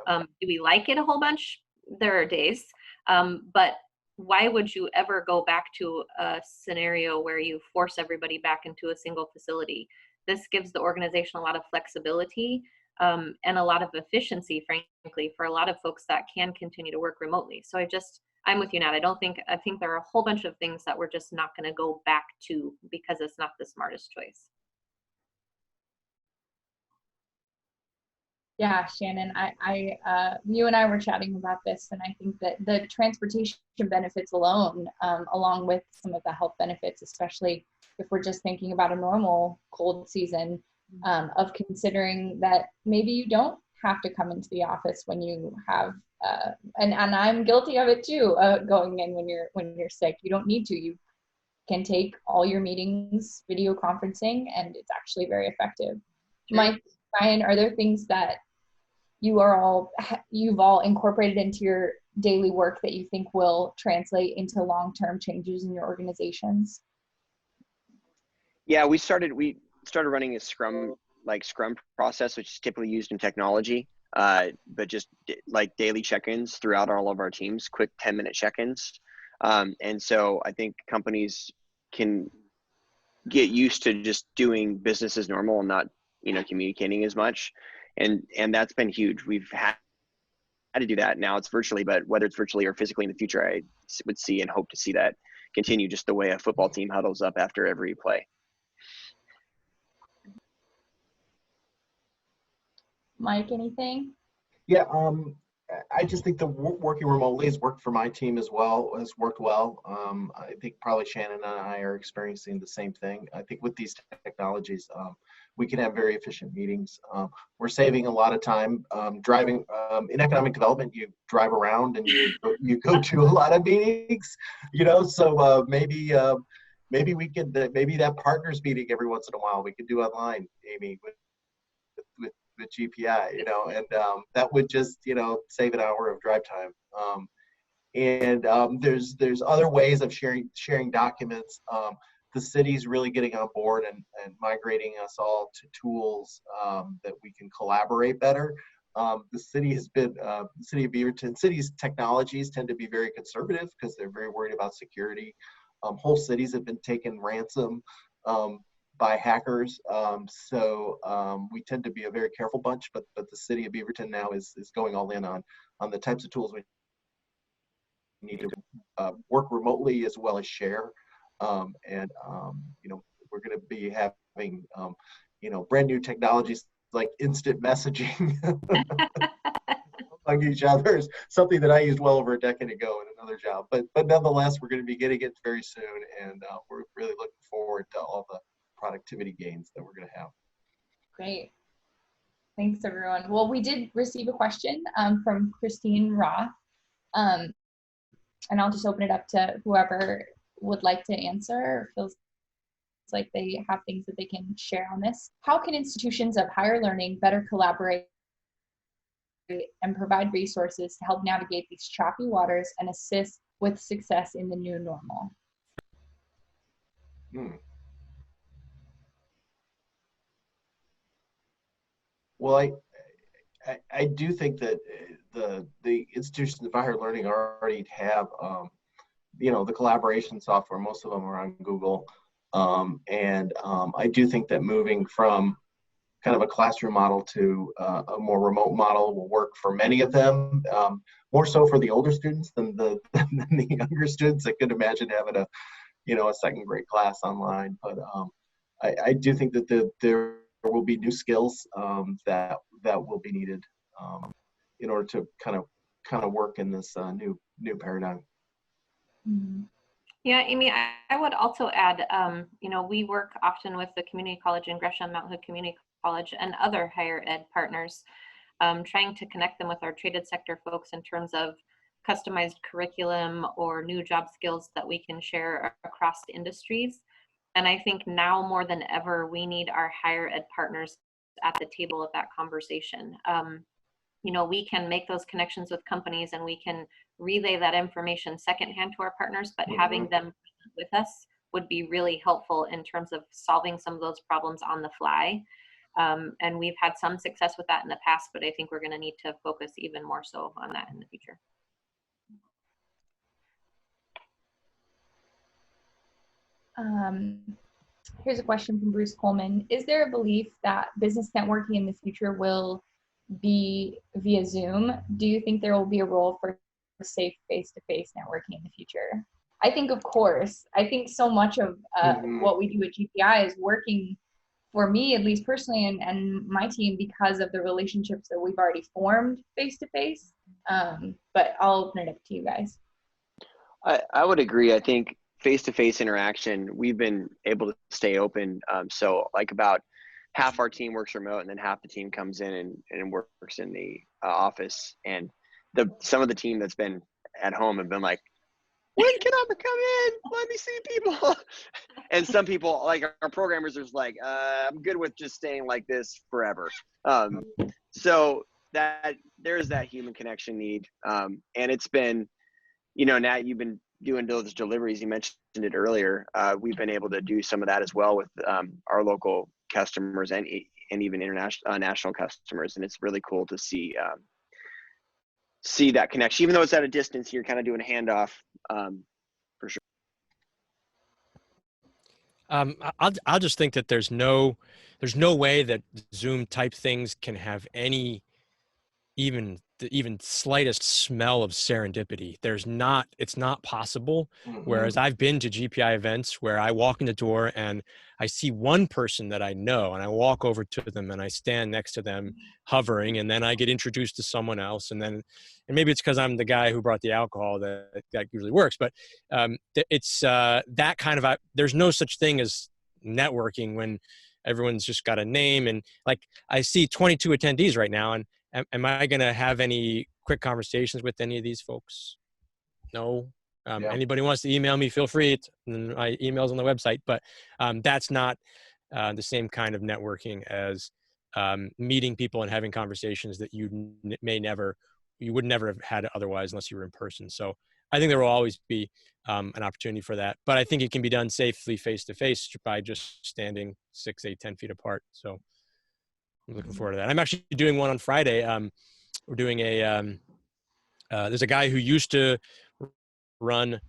Do we like it a whole bunch? There are days, but why would you ever go back to a scenario where you force everybody back into a single facility? This gives the organization a lot of flexibility and a lot of efficiency, frankly, for a lot of folks that can continue to work remotely. So I'm with you, Nat. I think there are a whole bunch of things that we're just not going to go back to because it's not the smartest choice. Yeah, Shannon, you and I were chatting about this, and I think that the transportation benefits alone, along with some of the health benefits, especially if we're just thinking about a normal cold season, of considering that maybe you don't have to come into the office when you have, and I'm guilty of it too, going in when you're sick. You don't need to. You can take all your meetings video conferencing, and it's actually very effective. Sure. Mike, Ryan, are there things that you've all incorporated into your daily work that you think will translate into long-term changes in your organizations? Yeah, we started running a Scrum process, which is typically used in technology, but just like daily check-ins throughout all of our teams, quick 10-minute check-ins. And so I think companies can get used to just doing business as normal and not communicating as much. And that's been huge. We've had to do that. Now it's virtually, but whether it's virtually or physically in the future, I would see and hope to see that continue, just the way a football team huddles up after every play. Mike, anything? Yeah, I just think the working remotely has worked for my team as well, has worked well. I think probably Shannon and I are experiencing the same thing. I think with these technologies, we can have very efficient meetings. We're saving a lot of time driving. In economic development, you drive around and you go to a lot of meetings, so maybe we could, maybe that partners meeting every once in a while we could do online, Amy, with GPI, and that would just, save an hour of drive time. And there's other ways of sharing documents. The city's really getting on board and migrating us all to tools that we can collaborate better. The city has been, the city of Beaverton, city's technologies tend to be very conservative because they're very worried about security. Whole cities have been taken ransom by hackers. So we tend to be a very careful bunch, but the city of Beaverton now is going all in on the types of tools we need to work remotely as well as share. We're going to be having, brand new technologies like instant messaging among each other is something that I used well over a decade ago in another job. But nonetheless, we're going to be getting it very soon, and we're really looking forward to all the productivity gains that we're going to have. Great. Thanks, everyone. Well, we did receive a question from Christine Roth, and I'll just open it up to whoever would like to answer or feels like they have things that they can share on this. How can institutions of higher learning better collaborate and provide resources to help navigate these choppy waters and assist with success in the new normal? Well, I do think that the institutions of higher learning already have the collaboration software. Most of them are on Google, and I do think that moving from kind of a classroom model to a more remote model will work for many of them, more so for the older students than the younger students. I could imagine having a second grade class online, but I do think that there will be new skills that will be needed in order to kind of work in this new paradigm. Mm-hmm. Yeah, Amy, I would also add, we work often with the community college in Gresham, Mount Hood Community College, and other higher ed partners, trying to connect them with our traded sector folks in terms of customized curriculum or new job skills that we can share across industries. And I think now more than ever, we need our higher ed partners at the table of that conversation. We can make those connections with companies and we can relay that information secondhand to our partners, but having them with us would be really helpful in terms of solving some of those problems on the fly. And we've had some success with that in the past, but I think we're going to need to focus even more so on that in the future. Here's a question from Bruce Coleman. Is there a belief that business networking in the future will be via Zoom? Do you think there will be a role for safe face-to-face networking in the future? I think, of course. I think so much of what we do at GPI is working, for me, at least personally, and my team, because of the relationships that we've already formed face-to-face. But I'll open it up to you guys. I would agree. I think face-to-face interaction, we've been able to stay open. So like about half our team works remote, and then half the team comes in and works in the office. And some of the team that's been at home have been like, when can I come in? Let me see people. And some people, like our programmers, are just like, I'm good with just staying like this forever. So that there's that human connection need. And it's been, now you've been doing those deliveries. You mentioned it earlier. We've been able to do some of that as well with our local customers and even international national customers. And it's really cool to see that connection, even though it's at a distance. You're kind of doing a handoff, for sure. I'll just think that there's no way that Zoom type things can have any even slightest smell of serendipity. It's not possible. Whereas I've been to GPI events where I walk in the door and I see one person that I know, and I walk over to them and I stand next to them hovering, and then I get introduced to someone else, and maybe it's because I'm the guy who brought the alcohol that usually works, but it's that kind of, there's no such thing as networking when everyone's just got a name. And like, I see 22 attendees right now, and am I going to have any quick conversations with any of these folks? No. Anybody wants to email me, feel free. My email's on the website, but that's not the same kind of networking as meeting people and having conversations that you would never have had otherwise unless you were in person. So I think there will always be an opportunity for that, but I think it can be done safely face-to-face by just standing 6, 8, 10 feet apart. So I'm looking forward to that. I'm actually doing one on Friday. We're doing there's a guy who used to run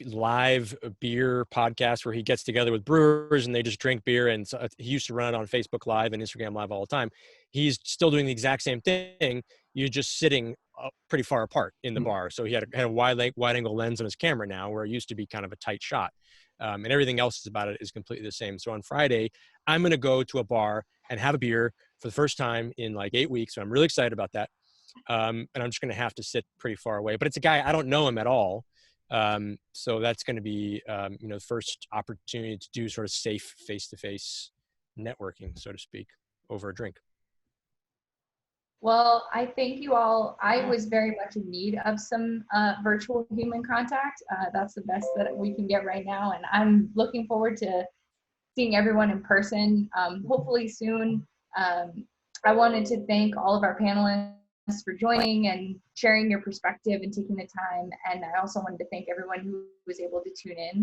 live beer podcast where he gets together with brewers and they just drink beer. And so he used to run it on Facebook Live and Instagram Live all the time. He's still doing the exact same thing. You're just sitting pretty far apart in the bar. So he had a wide angle lens on his camera now, where it used to be kind of a tight shot. And everything else about it is completely the same. So on Friday, I'm going to go to a bar and have a beer for the first time in like 8 weeks. So I'm really excited about that. And I'm just going to have to sit pretty far away, but it's a guy, I don't know him at all. So that's going to be, the first opportunity to do sort of safe face-to-face networking, so to speak, over a drink. Well, I thank you all. I was very much in need of some virtual human contact. That's the best that we can get right now. And I'm looking forward to seeing everyone in person, hopefully soon. I wanted to thank all of our panelists for joining and sharing your perspective and taking the time. And I also wanted to thank everyone who was able to tune in.